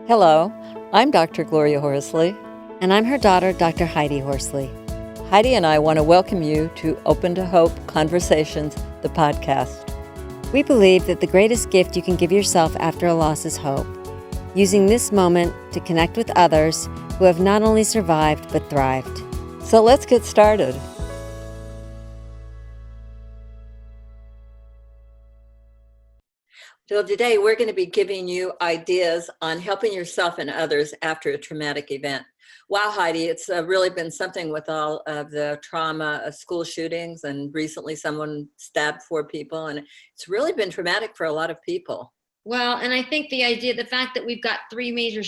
Hello, I'm Dr. Gloria Horsley. And I'm her daughter, Dr. Heidi Horsley. Heidi and I want to welcome you to Open to Hope Conversations, the podcast. We believe that the greatest gift you can give yourself after a loss is hope, using this moment to connect with others who have not only survived but thrived. So let's get started. So today we're going to be giving you ideas on helping yourself and others after a traumatic event. Wow, Heidi, it's really been something with all of the trauma of school shootings, and recently someone stabbed 4 people, and it's really been traumatic for a lot of people. Well, and I think the fact that we've got 3 major,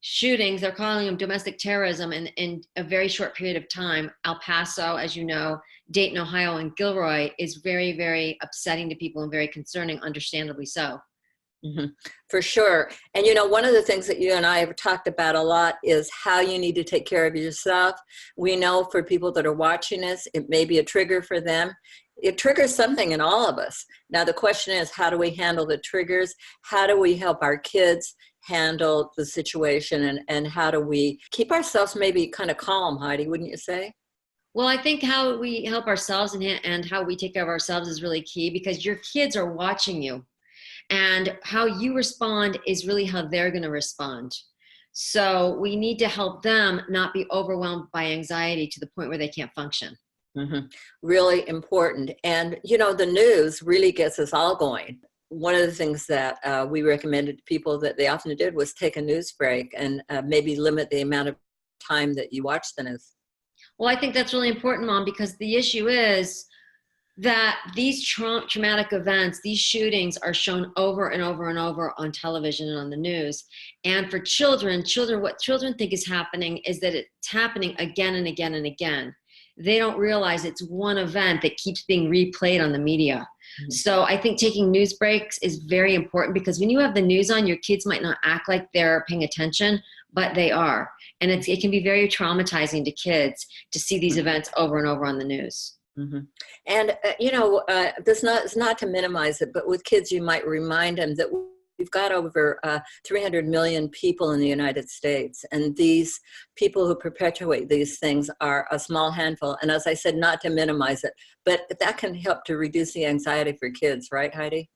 shootings, they're calling them domestic terrorism in a very short period of time. El Paso, as you know, Dayton, Ohio, and Gilroy is very, very upsetting to people and very concerning, understandably so. Mm-hmm. For sure. And one of the things that you and I have talked about a lot is how you need to take care of yourself. We know for people that are watching us, it may be a trigger for them. It triggers something in all of us. Now, the question is, how do we handle the triggers? How do we help our kids handle the situation? And how do we keep ourselves maybe kind of calm, Heidi, wouldn't you say? Well, I think how we help ourselves and how we take care of ourselves is really key, because your kids are watching you. And how you respond is really how they're going to respond. So we need to help them not be overwhelmed by anxiety to the point where they can't function. Mm-hmm. Really important. And, the news really gets us all going. One of the things that we recommended to people that they often did was take a news break and maybe limit the amount of time that you watch the news. Well, I think that's really important, Mom, because the issue is that these traumatic events, these shootings are shown over and over and over on television and on the news. And for children, what children think is happening is that it's happening again and again and again. They don't realize it's one event that keeps being replayed on the media. Mm-hmm. So I think taking news breaks is very important, because when you have the news on, your kids might not act like they're paying attention, but they are. And it can be very traumatizing to kids to see these events over and over on the news. Mm-hmm. And, this is not to minimize it, but with kids, you might remind them that we've got over 300 million people in the United States. And these people who perpetuate these things are a small handful. And as I said, not to minimize it, but that can help to reduce the anxiety for kids, right, Heidi?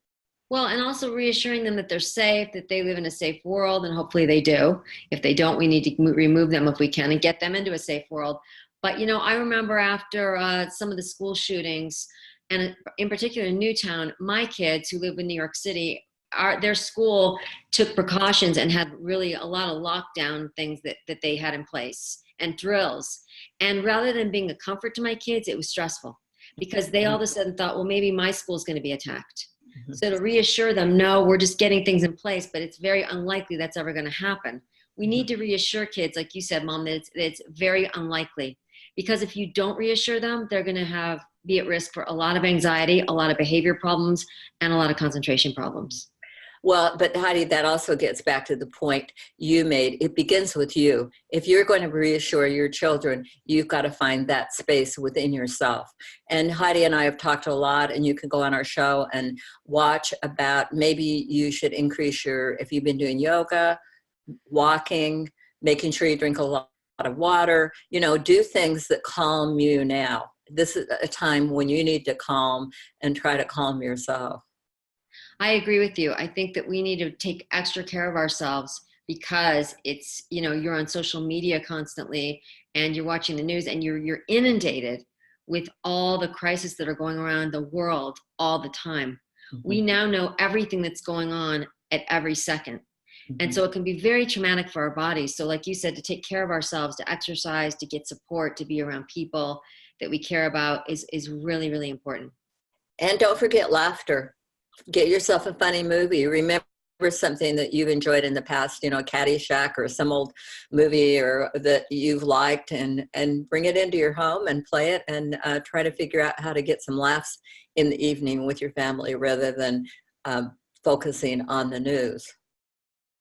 Well, and also reassuring them that they're safe, that they live in a safe world, and hopefully they do. If they don't, we need to remove them if we can and get them into a safe world. But, I remember after some of the school shootings, and in particular in Newtown, my kids who live in New York City, their school took precautions and had really a lot of lockdown things that they had in place and drills. And rather than being a comfort to my kids, it was stressful, because they all of a sudden thought, well, maybe my school's going to be attacked. Mm-hmm. So to reassure them, no, we're just getting things in place, but it's very unlikely that's ever going to happen. We need to reassure kids, like you said, Mom, that it's very unlikely. Because if you don't reassure them, they're going to be at risk for a lot of anxiety, a lot of behavior problems, and a lot of concentration problems. Well, but Heidi, that also gets back to the point you made. It begins with you. If you're going to reassure your children, you've got to find that space within yourself. And Heidi and I have talked a lot, and you can go on our show and watch about maybe you should increase if you've been doing yoga, walking, making sure you drink a lot of water, do things that calm you now. This is a time when you need to calm and try to calm yourself. I agree with you. I think that we need to take extra care of ourselves, because it's, you're on social media constantly and you're watching the news and you're inundated with all the crises that are going around the world all the time. Mm-hmm. We now know everything that's going on at every second. Mm-hmm. And so it can be very traumatic for our bodies. So like you said, to take care of ourselves, to exercise, to get support, to be around people that we care about is really, really important. And don't forget laughter. Get yourself a funny movie. Remember something that you've enjoyed in the past, Caddyshack or some old movie or that you've liked, and bring it into your home and play it, and try to figure out how to get some laughs in the evening with your family rather than focusing on the news.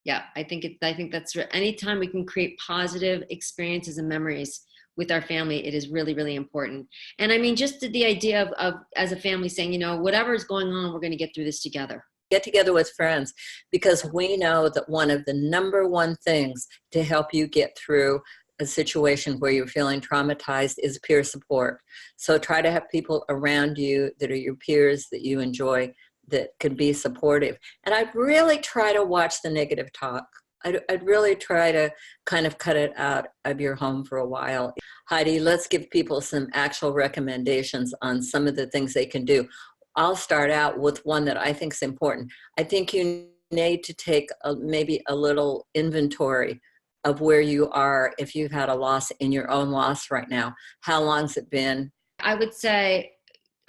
Yeah, I think that's anytime we can create positive experiences and memories with our family, it is really, really important. And I mean, just the idea of as a family saying, whatever is going on, we're going to get through this together. get together with friends, because we know that one of the number one things to help you get through a situation where you're feeling traumatized is peer support. So try to have people around you that are your peers that you enjoy, that can be supportive. And I'd really try to watch the negative talk. I'd really try to kind of cut it out of your home for a while. Heidi, let's give people some actual recommendations on some of the things they can do. I'll start out with one that I think is important. I think you need to take maybe a little inventory of where you are if you've had a loss in your own loss right now. How long's it been? I would say,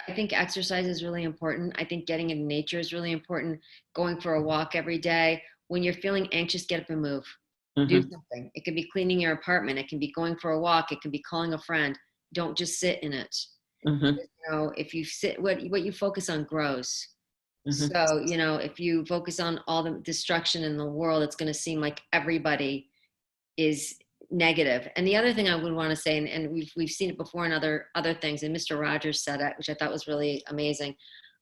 I think exercise is really important. I think getting in nature is really important. Going for a walk every day. When you're feeling anxious, get up and move. Do something. It can be cleaning your apartment. It can be going for a walk. It can be calling a friend. Don't just sit in it. You know, if you sit, what you focus on grows. So, you know, if you focus on all the destruction in the world, it's going to seem like everybody is negative. And the other thing I would want to say, and we've seen it before in other things, and Mr. Rogers said it, which I thought was really amazing.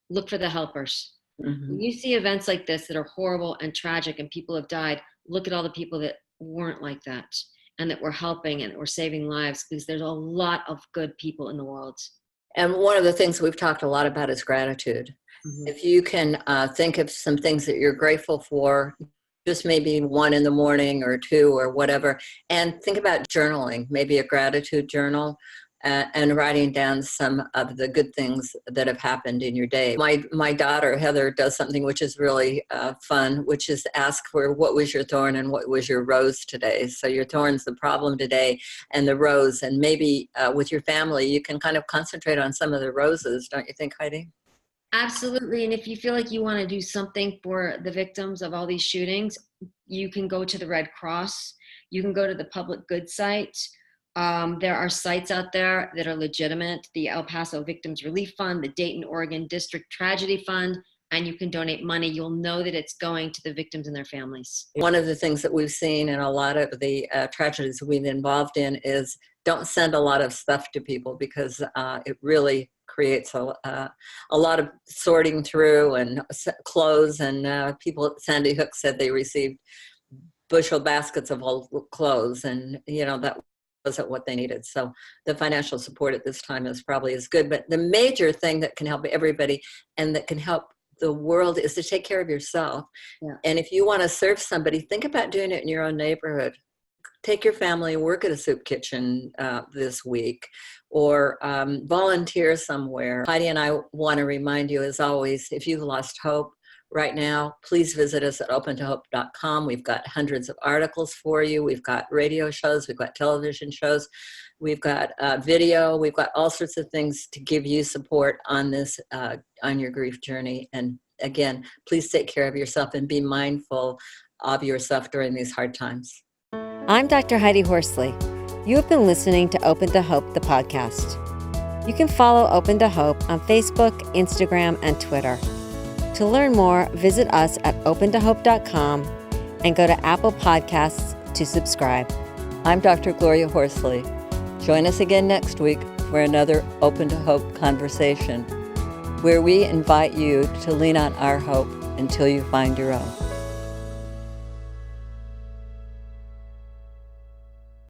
Look for the helpers. When you see events like this that are horrible and tragic and people have died, look at all the people that weren't like that and that were helping and that were saving lives, because there's a lot of good people in the world. And one of the things we've talked a lot about is gratitude. If you can think of some things that you're grateful for, just maybe one in the morning or two or whatever, and think about journaling, maybe a gratitude journal, and writing down some of the good things that have happened in your day. My daughter, Heather, does something which is really fun, which is ask for what was your thorn and what was your rose today. So your thorn's the problem today and the rose, and maybe with your family, you can kind of concentrate on some of the roses, don't you think, Heidi? Absolutely. And if you feel like you want to do something for the victims of all these shootings, you can go to the Red Cross. You can go to the public good site. There are sites out there that are legitimate, the El Paso Victims Relief Fund, the Dayton, Oregon District Tragedy Fund, and you can donate money. You'll know that it's going to the victims and their families. One of the things that we've seen in a lot of the tragedies we've been involved in is don't send a lot of stuff to people, because it really creates a lot of sorting through and clothes, and people at Sandy Hook said they received bushel baskets of old clothes, and that wasn't what they needed. So the financial support at this time is probably as good. But the major thing that can help everybody and that can help the world is to take care of yourself. And if you want to serve somebody, think about doing it in your own neighborhood. Take your family, work at a soup kitchen this week, or volunteer somewhere. Heidi and I want to remind you, as always, if you've lost hope right now, please visit us at opentohope.com. We've got hundreds of articles for you. We've got radio shows. We've got television shows. We've got video. We've got all sorts of things to give you support on this, on your grief journey. And again, please take care of yourself and be mindful of yourself during these hard times. I'm Dr. Heidi Horsley. You have been listening to Open to Hope, the podcast. You can follow Open to Hope on Facebook, Instagram, and Twitter. To learn more, visit us at opentohope.com and go to Apple Podcasts to subscribe. I'm Dr. Gloria Horsley. Join us again next week for another Open to Hope conversation, where we invite you to lean on our hope until you find your own.